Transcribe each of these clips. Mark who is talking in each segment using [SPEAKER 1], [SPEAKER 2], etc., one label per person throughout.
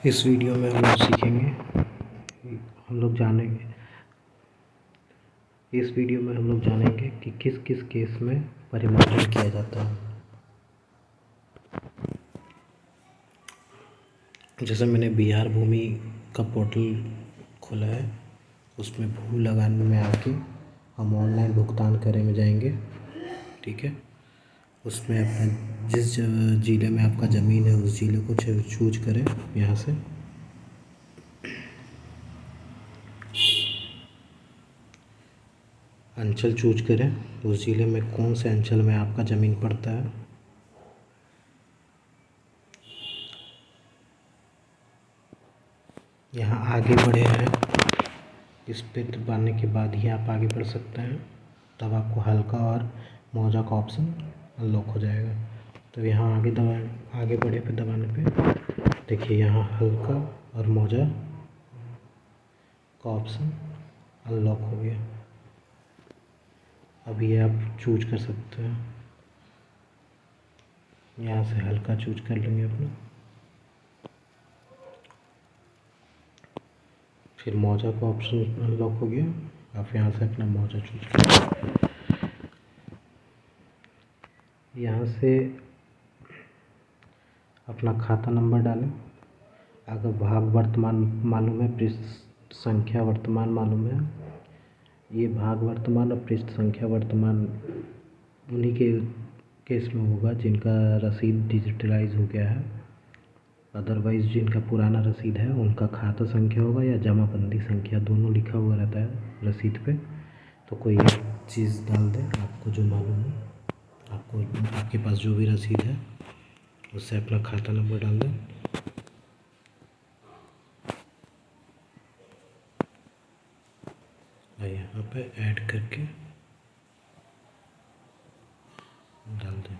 [SPEAKER 1] इस वीडियो में हम लोग सीखेंगे, हम लोग जानेंगे इस वीडियो में हम लोग जानेंगे कि किस किस केस में परिमार्जन किया जाता है। जैसे मैंने बिहार भूमि का पोर्टल खोला है, उसमें भू लगान में आके हम ऑनलाइन भुगतान करे में जाएंगे। ठीक है, उसमें अपना जिस ज़िले में आपका ज़मीन है उस ज़िले को चूज करें। यहाँ से अंचल चूज करें, उस ज़िले में कौन से अंचल में आपका ज़मीन पड़ता है। यहाँ आगे बढ़े हैं, इस पे दबाने के बाद ही आप आगे बढ़ सकते हैं, तब आपको हल्का और मौजा का ऑप्शन अनलॉक हो जाएगा। तो यहाँ आगे बढ़े पे दबाने पे देखिए यहाँ हल्का और मौजा का ऑप्शन अनलॉक हो गया। अब ये आप चूज कर सकते हैं, यहाँ से हल्का चूज कर लेंगे अपना, फिर मौजा का ऑप्शन अनलॉक हो गया। आप यहाँ से अपना मौजा चूज करें। यहाँ से अपना खाता नंबर डालें, अगर भाग वर्तमान मालूम है, पृष्ठ संख्या वर्तमान मालूम है। ये भाग वर्तमान और पृष्ठ संख्या वर्तमान उन्हीं के केस में होगा जिनका रसीद डिजिटलाइज हो गया है। अदरवाइज़ जिनका पुराना रसीद है उनका खाता संख्या होगा या जमाबंदी संख्या, दोनों लिखा हुआ रहता है रसीद पे। तो कोई एक चीज़ डाल दें आपको जो मालूम है, आपको आपके पास जो भी रसीद है उससे अपना खाता नंबर डाल दें। और यहाँ पे ऐड करके डाल दें,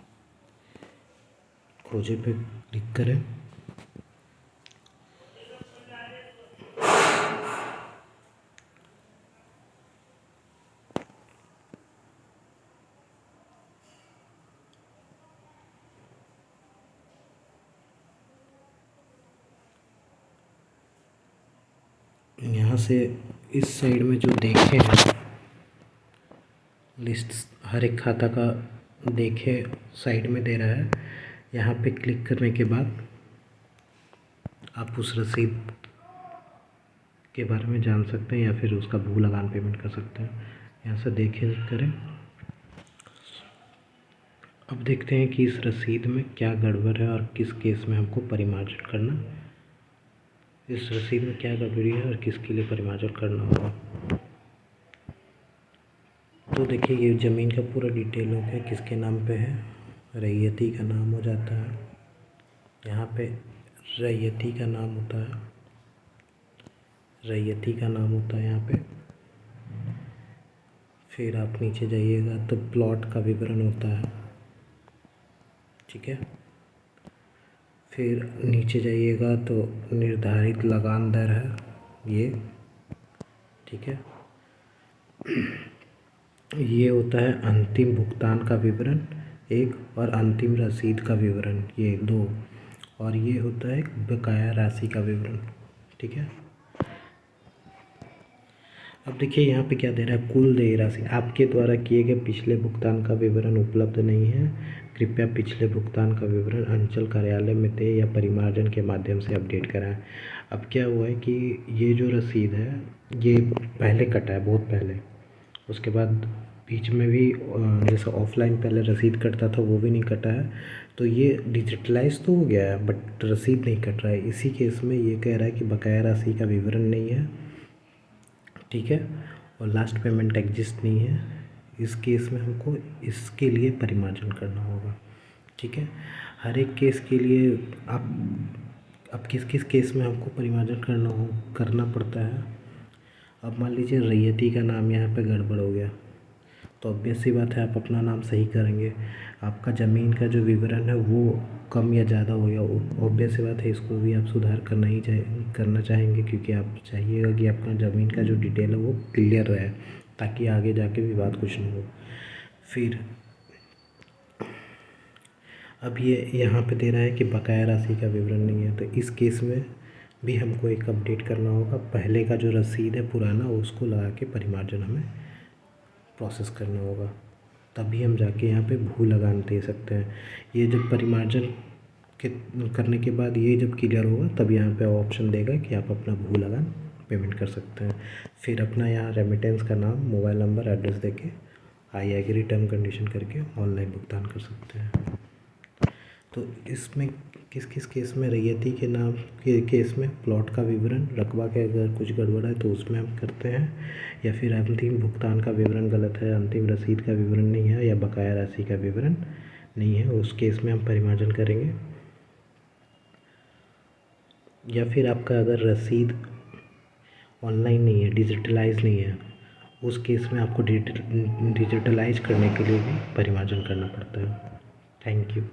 [SPEAKER 1] खोजे पे क्लिक करें। यहाँ से इस साइड में जो देखे हैं लिस्ट, हर एक खाता का देखे साइड में दे रहा है। यहाँ पे क्लिक करने के बाद आप उस रसीद के बारे में जान सकते हैं या फिर उसका भू लगान पेमेंट कर सकते हैं। यहाँ से देखें करें। अब देखते हैं कि इस रसीद में क्या गड़बड़ है और किस केस में हमको परिमार्जन करना, इस रसीद में क्या गड़बड़ी है और किसके लिए परिमार्जन करना होगा। तो देखिए ये ज़मीन का पूरा डिटेल हो गया, किसके नाम पे है, रैयती का नाम हो जाता है। यहाँ पे रैयती का नाम होता है, रैयती का नाम होता है यहाँ पे। फिर आप नीचे जाइएगा तो प्लॉट का विवरण होता है। ठीक है, फिर नीचे जाइएगा तो निर्धारित लगान दर है ये। ठीक है, ये होता है अंतिम भुगतान का विवरण एक, और अंतिम रसीद का विवरण ये दो, और ये होता है बकाया राशि का विवरण। ठीक है, अब देखिए यहाँ पे क्या दे रहा है, कुल देय राशि आपके द्वारा किए गए पिछले भुगतान का विवरण उपलब्ध नहीं है, कृपया पिछले भुगतान का विवरण अंचल कार्यालय में दें या परिमार्जन के माध्यम से अपडेट कराएं। अब क्या हुआ है कि ये जो रसीद है ये पहले कटा है, बहुत पहले, उसके बाद बीच में भी जैसे ऑफलाइन पहले रसीद कटता था वो भी नहीं कटा है। तो ये डिजिटलाइज तो हो गया है बट रसीद नहीं कट रहा है। इसी केस में ये कह रहा है कि बकाया राशि का विवरण नहीं है। ठीक है, और लास्ट पेमेंट एग्जिस्ट नहीं है। इस केस में हमको इसके लिए परिमार्जन करना होगा। ठीक है, हर एक केस के लिए अब किस किस केस में हमको परिमार्जन करना पड़ता है। अब मान लीजिए रैयती का नाम यहाँ पे गड़बड़ हो गया, तो ऑब्वियस सी बात है आप अपना नाम सही करेंगे। आपका ज़मीन का जो विवरण है वो कम या ज़्यादा हो गया, ऑब्वियस सी बात है इसको भी आप सुधार करना चाहेंगे, क्योंकि आप चाहिएगा कि आपका ज़मीन का जो डिटेल है वो क्लियर रहे, ताकि आगे जाके विवाद कुछ नहीं हो। फिर अब ये यहाँ पे दे रहा है कि बकाया राशि का विवरण नहीं है, तो इस केस में भी हमको एक अपडेट करना होगा। पहले का जो रसीद है पुराना उसको लगा के परिमार्जन हमें प्रोसेस करना होगा, तभी हम जाके यहाँ पे भू लगान दे सकते हैं। ये जब परिमार्जन के करने के बाद ये जब क्लियर होगा तब यहाँ पे ऑप्शन देगा कि आप अपना भू लगान पेमेंट कर सकते हैं। फिर अपना यहाँ रेमिटेंस का नाम, मोबाइल नंबर, एड्रेस देके आई एग्री टर्म कंडीशन करके ऑनलाइन भुगतान कर सकते हैं। तो इसमें किस किस केस में रैयती के नाम के केस में प्लॉट का विवरण, रकबा के अगर कुछ गड़बड़ है तो उसमें हम करते हैं, या फिर अंतिम भुगतान का विवरण गलत है, अंतिम रसीद का विवरण नहीं है या बकाया राशि का विवरण नहीं है, उस केस में हम परिमार्जन करेंगे। या फिर आपका अगर रसीद ऑनलाइन नहीं है, डिजिटलाइज नहीं है, उस केस में आपको डिजिटलाइज करने के लिए भी परिमार्जन करना पड़ता है। Thank you.